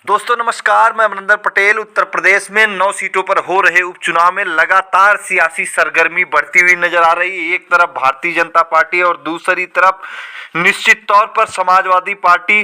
दोस्तों नमस्कार, मैं अमरिंदर पटेल। उत्तर प्रदेश में 9 सीटों पर हो रहे उपचुनाव में लगातार सियासी सरगर्मी बढ़ती हुई नजर आ रही है। एक तरफ भारतीय जनता पार्टी और दूसरी तरफ निश्चित तौर पर समाजवादी पार्टी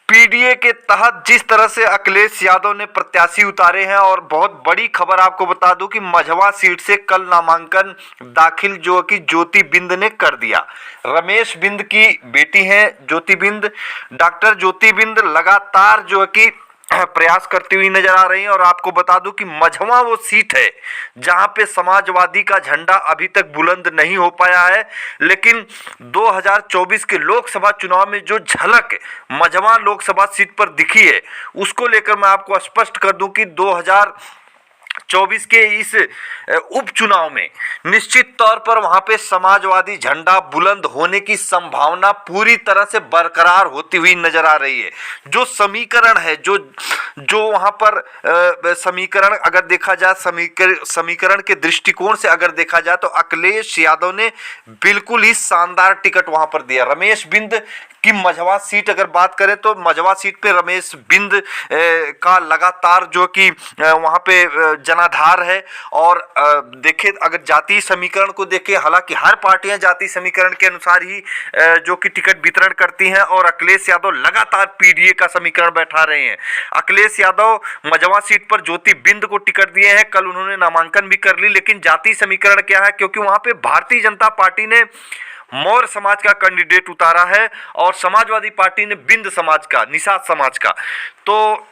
पीडीए के तहत जिस तरह से अखिलेश यादव ने प्रत्याशी उतारे हैं। और बहुत बड़ी खबर आपको बता दूं कि मझवा सीट से कल नामांकन दाखिल जो कि ज्योति बिंद ने कर दिया। रमेश बिंद की बेटी हैं ज्योति बिंद। डॉक्टर ज्योति बिंद लगातार जो कि प्रयास करती हुई नजर आ रही हैं। और आपको बता दूं कि मझवा वो सीट है जहां पे समाजवादी का झंडा अभी तक बुलंद नहीं हो पाया है, लेकिन 2024 के लोकसभा चुनाव में जो झलक मझवा लोकसभा सीट पर दिखी है उसको लेकर मैं आपको स्पष्ट कर दूं कि 2024 के इस उपचुनाव में निश्चित तौर पर वहां पे समाजवादी झंडा बुलंद होने की संभावना पूरी तरह से बरकरार होती हुई नजर आ रही है। जो समीकरण है, जो वहां पर समीकरण अगर देखा जाए, समीकरण के दृष्टिकोण से अगर देखा जाए तो अखिलेश यादव ने बिल्कुल ही शानदार टिकट वहां पर दिया। रमेश बिंद की मझवा सीट अगर बात करें तो मझवा सीट पे रमेश बिंद का लगातार जो कि वहां पे जनाधार है। और देखिए, अगर जातीय समीकरण को देखें, हालांकि हर पार्टियां जातीय समीकरण के अनुसार ही जो कि टिकट वितरण करती हैं, और अखिलेश यादव लगातार पीडीए का समीकरण बैठा रहे हैं। अखिलेश यादव मझवा सीट पर ज्योति बिंद को टिकट दिए हैं, कल उन्होंने नामांकन भी कर ली। लेकिन जातीय समीकरण क्या है, क्योंकि वहां पे भारतीय जनता पार्टी ने मौर्य समाज का कैंडिडेट उतारा है और समाजवादी पार्टी ने बिंद समाज का, निषाद समाज का। तो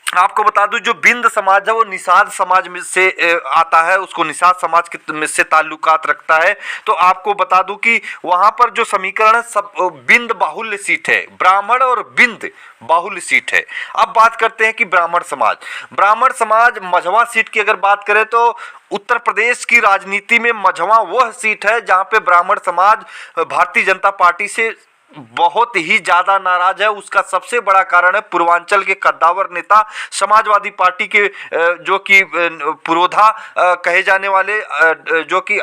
आपको बता दूं, जो बिंद समाज है वो निषाद समाज में से आता है, उसको निषाद समाज के से ताल्लुकात रखता है। तो आपको बता दूं कि वहां पर जो समीकरण है सब बिंद बाहुल्य सीट है, ब्राह्मण और बिंद बाहुल्य सीट है। अब बात करते हैं कि ब्राह्मण समाज मझवा सीट की अगर बात करें तो उत्तर प्रदेश की राजनीति में मझवा वह सीट है जहां पे ब्राह्मण समाज भारतीय जनता पार्टी से बहुत ही ज्यादा नाराज है। उसका सबसे बड़ा कारण है पूर्वांचल के कद्दावर नेता, समाजवादी पार्टी के जो कि पुरोधा कहे जाने वाले जो कि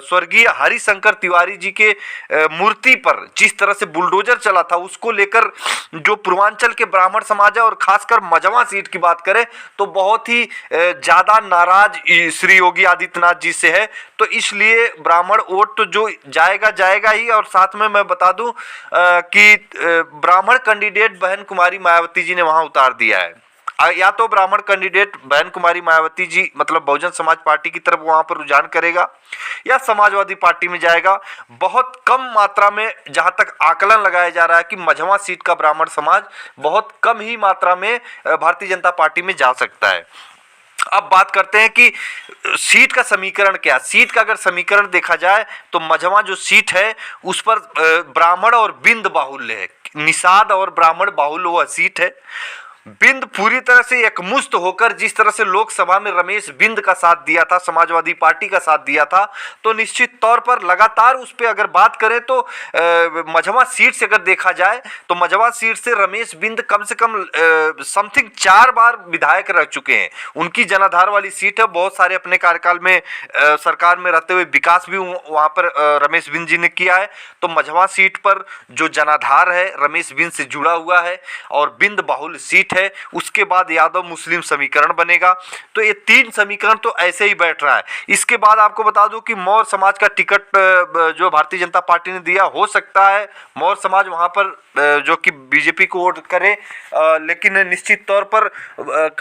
स्वर्गीय हरिशंकर तिवारी जी के मूर्ति पर जिस तरह से बुलडोजर चला था, उसको लेकर जो पूर्वांचल के ब्राह्मण समाज है और खासकर मझवा सीट की बात करें तो बहुत ही ज्यादा नाराज श्री योगी आदित्यनाथ जी से है। तो इसलिए ब्राह्मण वोट तो जो जाएगा ही। और साथ में मैं बता दूं कि ब्राह्मण कैंडिडेट बहन कुमारी मायावती जी ने वहां उतार दिया है। या तो ब्राह्मण कैंडिडेट बहन कुमारी मायावती जी मतलब बहुजन समाज पार्टी की तरफ वहां पर रुझान करेगा या समाजवादी पार्टी में जाएगा। बहुत कम मात्रा में, जहां तक आकलन लगाया जा रहा है कि मझवा सीट का ब्राह्मण समाज बहुत कम ही मात्रा में भारतीय जनता पार्टी में जा सकता है। अब बात करते हैं कि सीट का समीकरण क्या। सीट का अगर समीकरण देखा जाए तो मझवा जो सीट है उस पर ब्राह्मण और बिंद बाहुल्य है, निषाद और ब्राह्मण बाहुल्य वह सीट है। बिंद पूरी तरह से एकमुश्त होकर जिस तरह से लोकसभा में रमेश बिंद का साथ दिया था, समाजवादी पार्टी का साथ दिया था, तो निश्चित तौर पर लगातार उस पर अगर बात करें तो मझवा सीट से अगर देखा जाए तो मझवा सीट से रमेश बिंद कम से कम समथिंग 4 बार विधायक रह चुके हैं। उनकी जनाधार वाली सीट है। बहुत सारे अपने कार्यकाल में सरकार में रहते हुए विकास भी वहां पर रमेश बिंद जी ने किया है। तो मझवा सीट पर जो जनाधार है रमेश बिंद से जुड़ा हुआ है और बिंद बाहुल्य सीट है। उसके बाद यादव मुस्लिम समीकरण बनेगा। तो ये 3 समीकरण तो ऐसे ही बैठ रहा है। इसके बाद आपको बता दूं कि मौर्य समाज का टिकट जो भारतीय जनता पार्टी ने दिया, हो सकता है मौर्य समाज वहां पर जो कि बीजेपी को वोट करे, लेकिन निश्चित तौर पर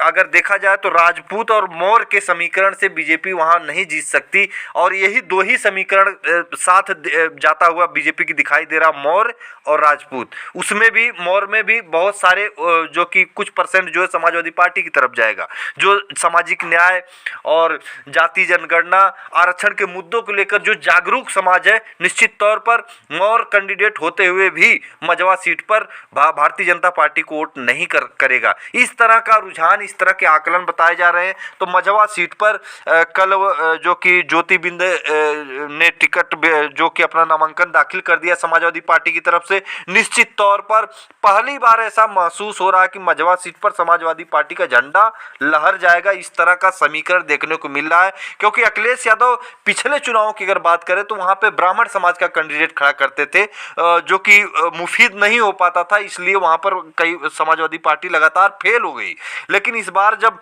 अगर देखा जाए तो राजपूत और मौर्य के समीकरण से बीजेपी वहां नहीं जीत सकती। और यही 2 ही समीकरण साथ जाता हुआ बीजेपी की दिखाई दे रहा, मौर्य और राजपूत। उसमें भी मौर्य में भी बहुत सारे जो कि कुछ परसेंट जो है समाजवादी पार्टी की तरफ जाएगा। जो सामाजिक न्याय और जाति जनगणना आरक्षण के मुद्दों को लेकर जो जागरूक समाज है, निश्चित तौर पर मौर्य कैंडिडेट होते हुए भी मझवा सीट पर भारतीय जनता पार्टी को वोट नहीं करेगा। इस तरह का रुझान, इस तरह के आकलन बताए जा रहे हैं। तो मझवा सीट पर कल जो कि ज्योति बिंद ने टिकट जो कि अपना नामांकन दाखिल कर दिया समाजवादी पार्टी की तरफ से। निश्चित तौर पर पहली बार ऐसा महसूस हो रहा है कि मझवा मझवा सीट पर समाजवादी पार्टी का झंडा लहर जाएगा, इस तरह का समीकरण देखने को मिल रहा है। क्योंकि अखिलेश यादव पिछले चुनावों की अगर बात करें तो वहां पे ब्राह्मण समाज का कैंडिडेट खड़ा करते थे, जो कि मुफीद नहीं हो पाता था, इसलिए वहां पर कई समाजवादी पार्टी लगातार फेल हो गई। लेकिन इस बार जब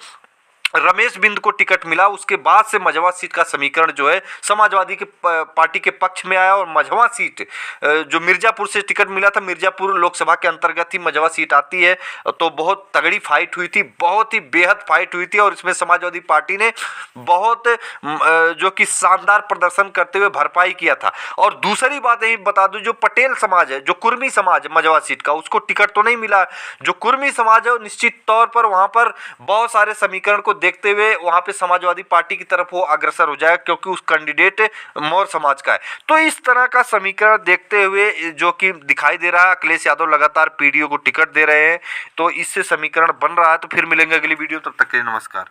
रमेश बिंद को टिकट मिला, उसके बाद से मझवा सीट का समीकरण जो है समाजवादी के पार्टी के पक्ष में आया। और मझवा सीट जो मिर्जापुर से टिकट मिला था, मिर्जापुर लोकसभा के अंतर्गत ही मझवा सीट आती है, तो बहुत तगड़ी फाइट हुई थी, बहुत ही बेहद फाइट हुई थी। और इसमें समाजवादी पार्टी ने बहुत जो कि शानदार प्रदर्शन करते हुए भरपाई किया था। और दूसरी बात यही बता दूं, जो पटेल समाज है, जो कुर्मी समाज मझवा सीट का, उसको टिकट तो नहीं मिला। जो कुर्मी समाज है निश्चित तौर पर वहां पर बहुत सारे समीकरण को देखते हुए वहां पे समाजवादी पार्टी की तरफ वो अग्रसर हो जाएगा, क्योंकि उस कैंडिडेट मौर्य समाज का है। तो इस तरह का समीकरण देखते हुए जो कि दिखाई दे रहा है, अखिलेश यादव लगातार पीडीओ को टिकट दे रहे हैं, तो इससे समीकरण बन रहा है। तो फिर मिलेंगे अगली वीडियो, तब तक के लिए नमस्कार।